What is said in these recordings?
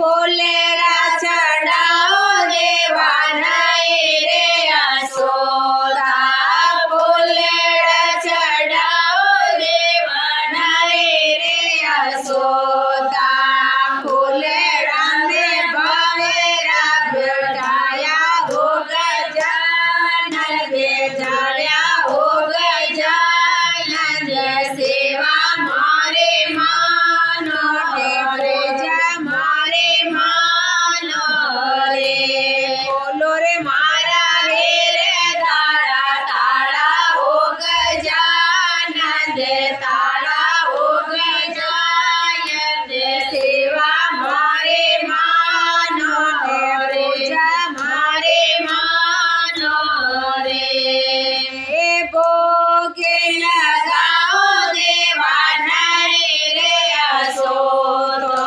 ફૂલેડા ચડાવો દેવાના રે યશોદા ફૂલેડા ચડાવો દેવાના રે યશોદા ફૂલેડા ને ભવેરા બેઠાયા હો ગજાનન બેઠાયા હો ગજાનન સેવા મારે માનો પ્રજા મારે માનો રે બોલો રે મારા રે તારા તાળા હો ગજાનન તાળા હો ગજાનન સેવા મારે માનો પ્રજા મારે માનો રે ભોગે લગાઓ દેવાના રે યશોદો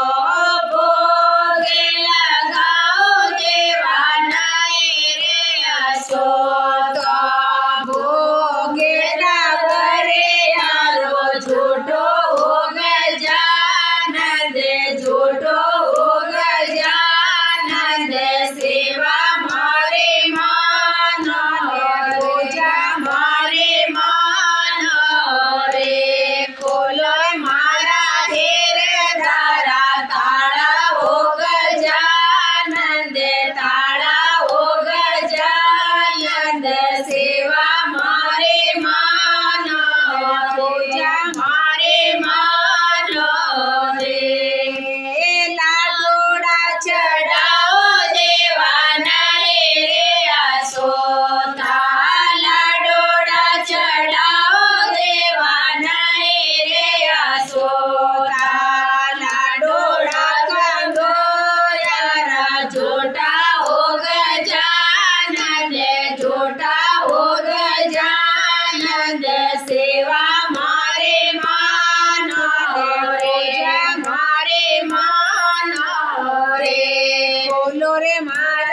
ભોગે લગાઓ દેવાના રે યશોદો ભોગે કરે યારો છોટો હો ગજાનંદ છોટો હો ગજાનંદ સેવા મારે માનો પૂજા મારે માનો રે ખોલો મારા હેર તારા તાળા હો ગજાનંદ તાળા હો ગજાનંદ સેવા મારે માનો પૂજા મારે માનો રે લાડોડા ચડાવો દેવાના રે યશોદા લાડોડા ચડાવો દેવાના રે યશોદા લાડોડા કંગોયારા જોટા હો ગજાનંદ જોટા હો ગજાનંદ સેવા મારે માનો રે મારે માનો રે બોલો રે મારે